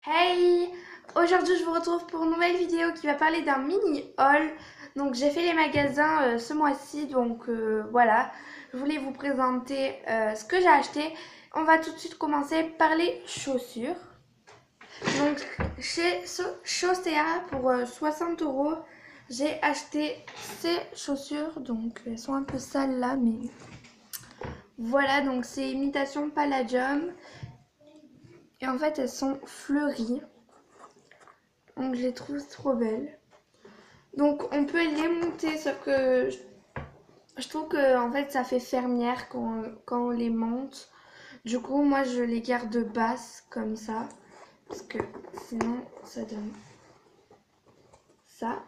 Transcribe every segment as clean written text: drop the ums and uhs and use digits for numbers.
Hey! Aujourd'hui, je vous retrouve pour une nouvelle vidéo qui va parler d'un mini haul. Donc, j'ai fait les magasins ce mois-ci, donc voilà. Je voulais vous présenter ce que j'ai acheté. On va tout de suite commencer par les chaussures. Donc, chez Chaussea pour 60 euros, j'ai acheté ces chaussures. Donc, elles sont un peu sales là, mais voilà. Donc, c'est imitation Palladium. Et en fait, elles sont fleuries. Donc je les trouve trop belles. Donc on peut les monter, sauf que je trouve que en fait ça fait fermière quand on les monte. Du coup moi je les garde basses comme ça. Parce que sinon ça donne ça.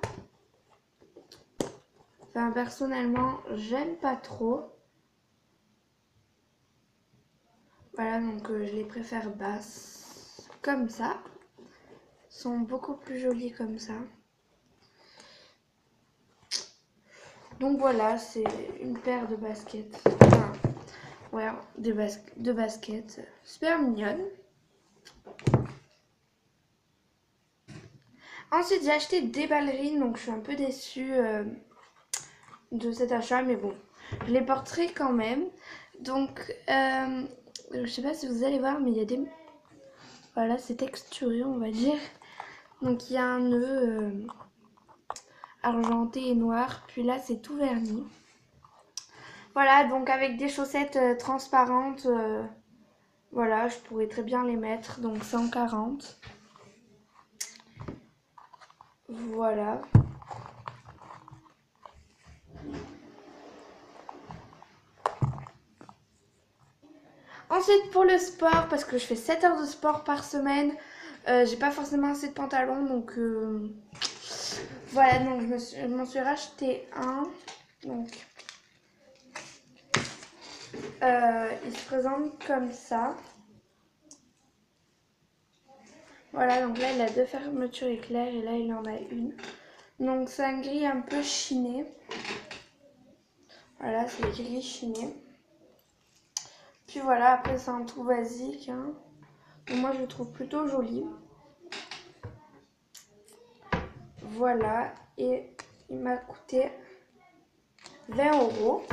Enfin personnellement j'aime pas trop. Voilà donc je les préfère basses. Comme ça. Elles sont beaucoup plus jolies comme ça. Donc voilà, c'est une paire de baskets. Enfin, ouais, de baskets super mignonnes. Ensuite, j'ai acheté des ballerines, donc je suis un peu déçue de cet achat, mais bon, je les porterai quand même. Donc, je sais pas si vous allez voir, mais il y a des... Voilà, c'est texturé, on va dire. Donc, il y a un nœud argenté et noir, puis là, c'est tout verni. Voilà, donc avec des chaussettes transparentes, voilà, je pourrais très bien les mettre, donc 140. Voilà. Ensuite pour le sport, parce que je fais 7 heures de sport par semaine, j'ai pas forcément assez de pantalons, donc voilà, donc je m'en suis racheté un. Donc il se présente comme ça. Voilà, donc là il a deux fermetures éclairs et là il en a une. Donc c'est un gris un peu chiné. Voilà, c'est gris chiné. Puis voilà, après c'est un tout basique, hein. Donc moi je le trouve plutôt joli. Voilà, et il m'a coûté 20 euros.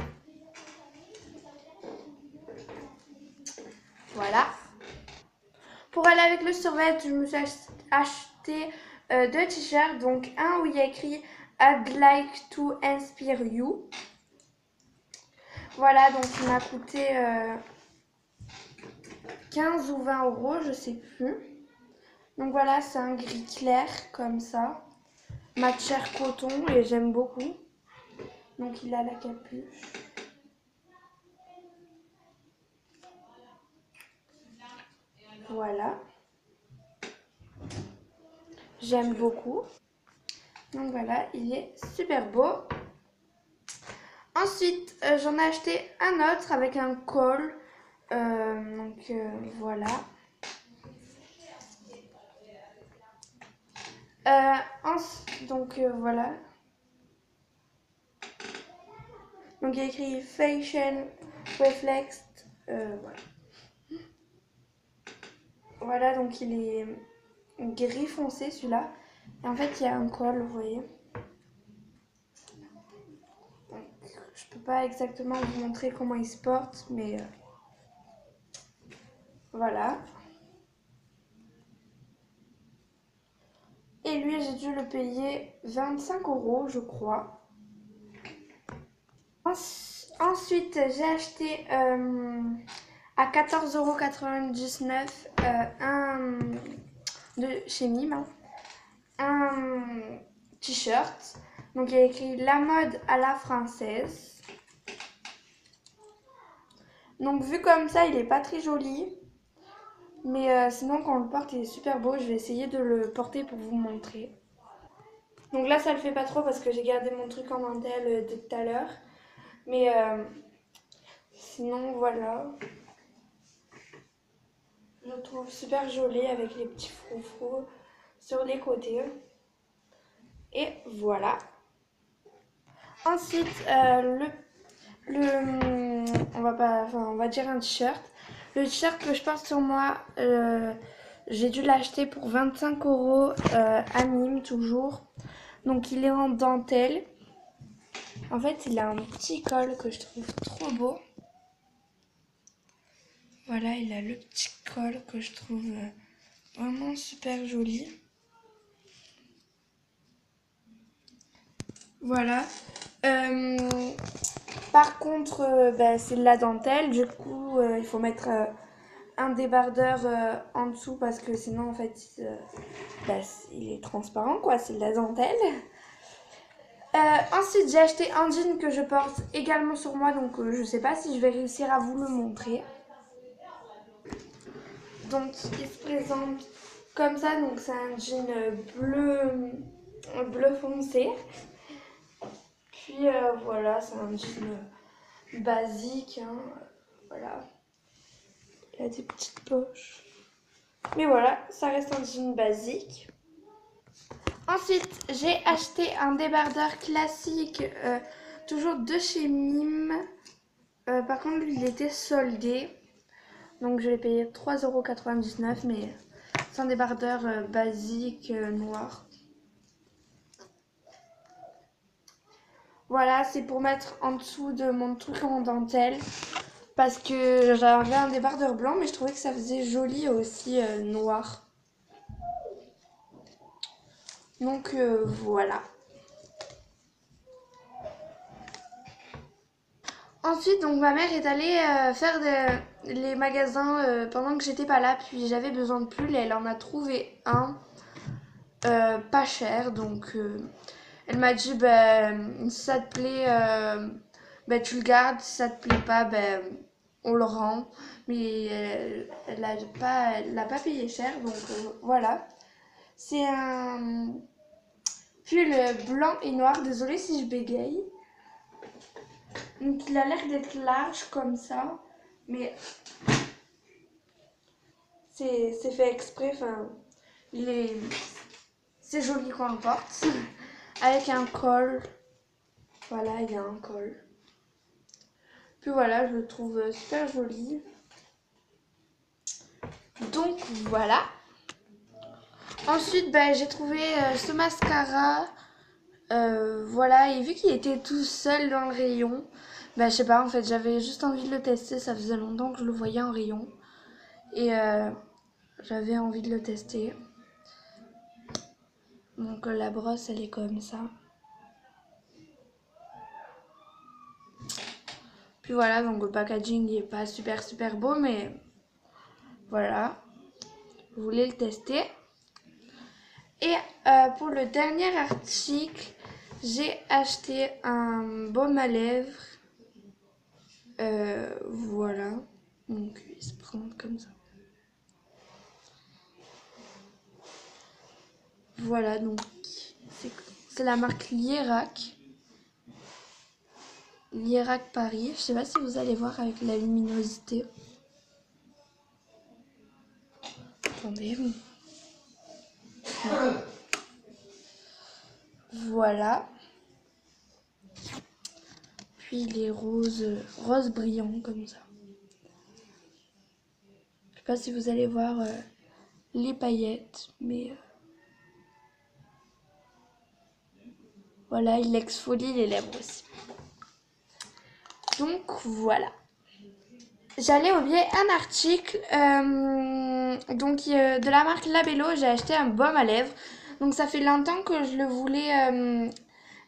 Voilà. Pour aller avec le survêt, je me suis acheté deux t-shirts. Donc un où il y a écrit I'd like to inspire you. Voilà, donc il m'a coûté 15 ou 20 euros, je sais plus. Donc voilà, c'est un gris clair comme ça. Matière coton et j'aime beaucoup. Donc il a la capuche. Voilà. J'aime beaucoup. Donc voilà, il est super beau. Ensuite, j'en ai acheté un autre avec un col. Donc voilà. Donc voilà. Donc il y a écrit Fashion Reflex. Voilà. Voilà, donc il est gris foncé celui-là. Et en fait, il y a un col, vous voyez. Donc, je peux pas exactement vous montrer comment il se porte, mais voilà. Et lui, j'ai dû le payer 25 euros, je crois. Ensuite, j'ai acheté à 14,99 € un de chez Mime, hein, un t-shirt. Donc il y a écrit la mode à la française. Donc vu comme ça, il est pas très joli. Mais sinon, quand on le porte, il est super beau. Je vais essayer de le porter pour vous montrer. Donc là, ça le fait pas trop parce que j'ai gardé mon truc en dentelle de tout à l'heure. Mais sinon, voilà. Je le trouve super joli avec les petits froufrous sur les côtés. Et voilà. Ensuite, on va pas, enfin, on va dire un t-shirt. Le t-shirt que je porte sur moi, J'ai dû l'acheter pour 25 € à Nîmes toujours. Donc il est en dentelle. En fait, il a un petit col que je trouve trop beau. Voilà, il a le petit col que je trouve vraiment super joli. Voilà. Par contre, c'est de la dentelle. Du coup, il faut mettre un débardeur en dessous parce que sinon, en fait, il est transparent, quoi. C'est de la dentelle. Ensuite, j'ai acheté un jean que je porte également sur moi. Donc, je sais pas si je vais réussir à vous le montrer. Donc, il se présente comme ça. Donc, c'est un jean bleu foncé. Puis, voilà, c'est un jean basique, hein. Voilà, il a des petites poches, mais voilà, ça reste un jean basique. Ensuite, j'ai acheté un débardeur classique, toujours de chez Mime. Par contre, lui, il était soldé, donc je l'ai payé 3,99 €, mais c'est un débardeur basique noir. Voilà, c'est pour mettre en dessous de mon truc en dentelle. Parce que j'avais un débardeur blanc, mais je trouvais que ça faisait joli aussi noir. Donc voilà. Ensuite, donc ma mère est allée faire les magasins pendant que j'étais pas là, puis j'avais besoin de pulls et elle en a trouvé un pas cher. Donc elle m'a dit si ça te plaît, tu le gardes, si ça te plaît pas, on le rend. Mais elle l'a pas payé cher, donc voilà. C'est un pull blanc et noir. Désolée si je bégaye. Donc il a l'air d'être large comme ça, mais c'est fait exprès. Enfin, c'est joli quand on porte. Avec un col. Voilà, il y a un col. Puis voilà, je le trouve super joli. Donc voilà. Ensuite, j'ai trouvé ce mascara. Voilà, et vu qu'il était tout seul dans le rayon, je sais pas, en fait, j'avais juste envie de le tester. Ça faisait longtemps que je le voyais en rayon. Et j'avais envie de le tester. Donc la brosse, elle est comme ça. Puis voilà, donc le packaging n'est pas super beau, mais voilà. Je voulais le tester. Et pour le dernier article, j'ai acheté un baume à lèvres. Voilà. Donc il se présente comme ça. Voilà, donc c'est la marque Lierac. Lierac Paris. Je sais pas si vous allez voir avec la luminosité. Attendez. Voilà. Puis il est rose brillant comme ça. Je sais pas si vous allez voir les paillettes, mais voilà, il exfolie les lèvres aussi. Donc voilà. J'allais oublier un article. De la marque Labello, j'ai acheté un baume à lèvres. Donc ça fait longtemps que je le voulais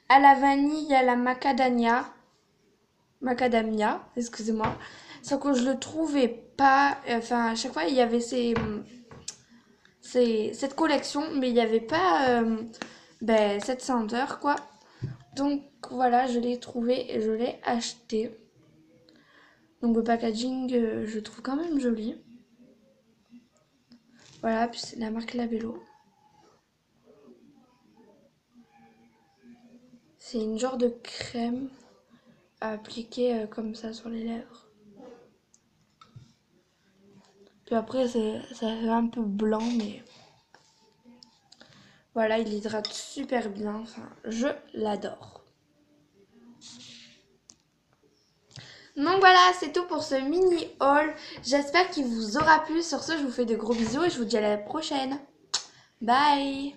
à la vanille, à la macadamia, excusez-moi. Sauf que je le trouvais pas. Enfin, à chaque fois, il y avait cette collection, mais il n'y avait pas cette senteur, quoi. Donc voilà, je l'ai trouvé et je l'ai acheté. Donc le packaging, je trouve quand même joli. Voilà, puis c'est la marque Labello. C'est une genre de crème à appliquer comme ça sur les lèvres. Puis après, ça fait un peu blanc, mais voilà, il hydrate super bien. Enfin, je l'adore. Donc voilà, c'est tout pour ce mini haul. J'espère qu'il vous aura plu. Sur ce, je vous fais de gros bisous et je vous dis à la prochaine. Bye!